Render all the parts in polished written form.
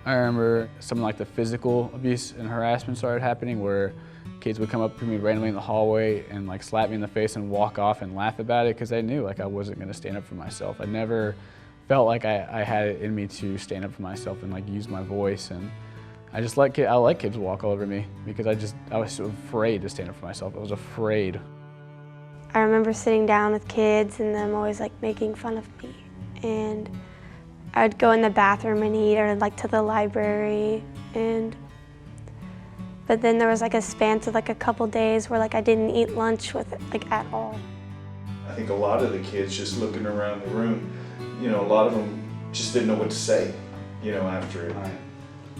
I remember something like the physical abuse and harassment started happening, where kids would come up to me randomly in the hallway and like slap me in the face and walk off and laugh about it, because they knew like I wasn't going to stand up for myself. I never felt like I had it in me to stand up for myself and like use my voice, and I let kids walk all over me because I was so afraid to stand up for myself. I was afraid. I remember sitting down with kids and them always like making fun of me, and I'd go in the bathroom and eat, or like to the library, but then there was like a span of like a couple days where like I didn't eat lunch with like at all. I think a lot of the kids just looking around the room, a lot of them just didn't know what to say, after it. Right.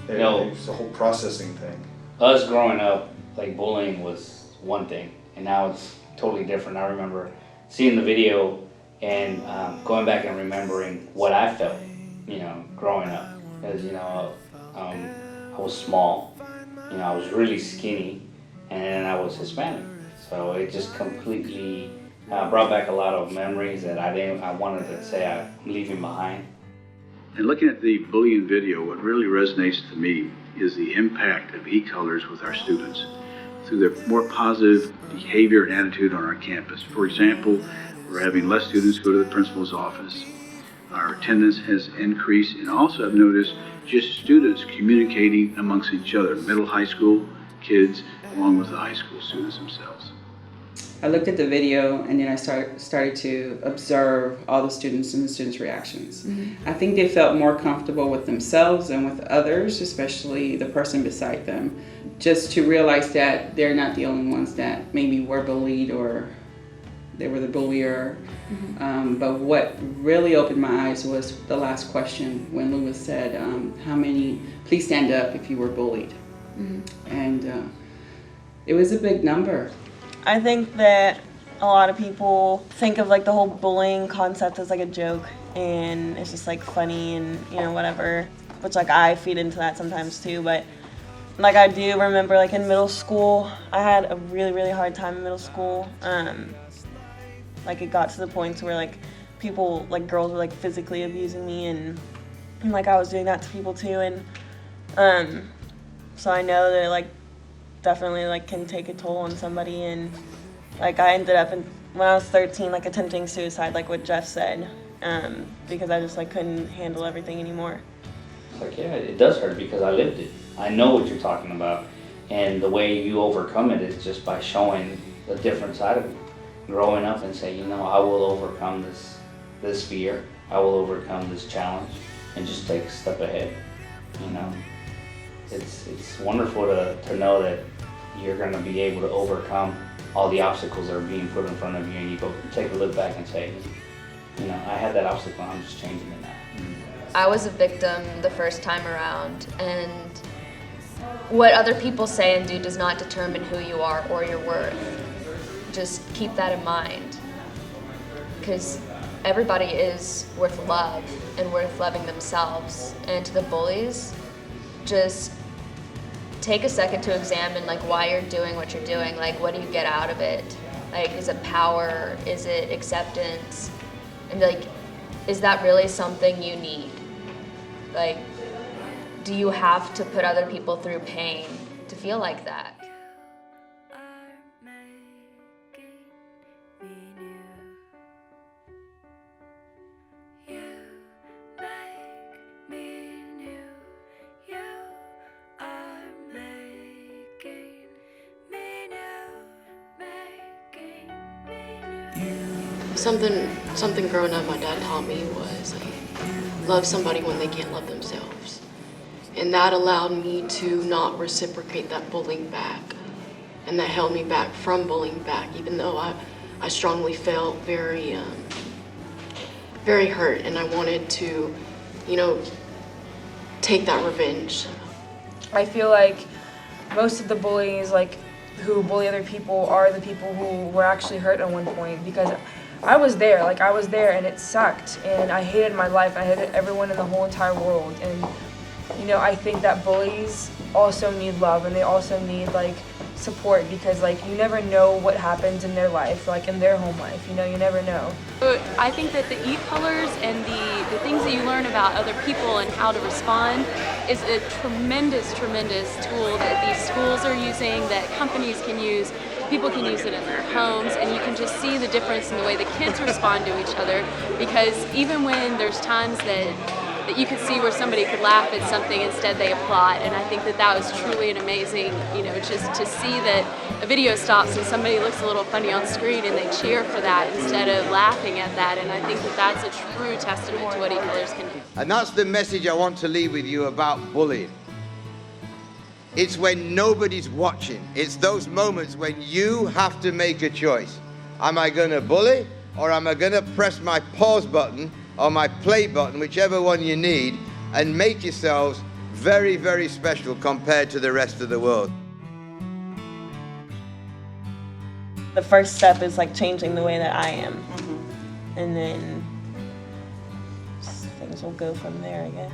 It was a whole processing thing. Us growing up, like bullying was one thing, and now it's totally different. I remember seeing the video and going back and remembering what I felt, growing up. Because, I was small, I was really skinny, and I was Hispanic. So it just completely brought back a lot of memories that I wanted to say I'm leaving behind. And looking at the bullying video, what really resonates to me is the impact of e-colors with our students through their more positive behavior and attitude on our campus. For example, we're having less students go to the principal's office. Our attendance has increased, and also I've noticed just students communicating amongst each other, middle high school kids along with the high school students themselves. I looked at the video and then I started to observe all the students and the students' reactions. Mm-hmm. I think they felt more comfortable with themselves and with others, especially the person beside them, just to realize that they're not the only ones that maybe were bullied or they were the bullier. Mm-hmm. But what really opened my eyes was the last question when Lewis said, please stand up if you were bullied. Mm-hmm. And it was a big number. I think that a lot of people think of like the whole bullying concept as like a joke, and it's just like funny and whatever, which like I feed into that sometimes too. But like I do remember like in middle school, I had a really, really hard time in middle school. Like it got to the point where like people, like girls were like physically abusing me, and like I was doing that to people too, and so I know that like definitely like can take a toll on somebody. And like I ended up when I was 13 like attempting suicide, like what Jeff said, because I just like couldn't handle everything anymore. It's like, yeah, it does hurt because I lived it. I know what you're talking about, and the way you overcome it is just by showing a different side of you. Growing up and say, I will overcome this fear, I will overcome this challenge, and just take a step ahead. It's wonderful to know that you're going to be able to overcome all the obstacles that are being put in front of you, and you go take a look back and say, I had that obstacle, I'm just changing it now. I was a victim the first time around, and what other people say and do does not determine who you are or your worth. Just keep that in mind, because everybody is worth love and worth loving themselves. And to the bullies, just take a second to examine like why you're doing what you're doing. Like, what do you get out of it? Like, is it power? Is it acceptance? And like, is that really something you need? Like, do you have to put other people through pain to feel like that? Something growing up my dad taught me was like, love somebody when they can't love themselves. And that allowed me to not reciprocate that bullying back. And that held me back from bullying back, even though I strongly felt very hurt, and I wanted to, take that revenge. I feel like most of the bullies who bully other people are the people who were actually hurt at one point, because I was there and it sucked, and I hated my life. I hated everyone in the whole entire world. And I think that bullies also need love, and they also need support, because like you never know what happens in their life, like in their home life, you know, you never know. I think that the e-colors and the things that you learn about other people and how to respond is a tremendous, tremendous tool that these schools are using, that companies can use. People can use it in their homes, and you can just see the difference in the way the kids respond to each other, because even when there's times that you could see where somebody could laugh at something, instead they applaud. And I think that that was truly an amazing, you know, just to see that a video stops and somebody looks a little funny on screen and they cheer for that instead of laughing at that. And I think that that's a true testament to what e-colors can do. And that's the message I want to leave with you about bullying. It's when nobody's watching. It's those moments when you have to make a choice. Am I going to bully, or am I going to press my pause button or my play button, whichever one you need, and make yourselves very, very special compared to the rest of the world? The first step is like changing the way that I am. And then things will go from there, I guess.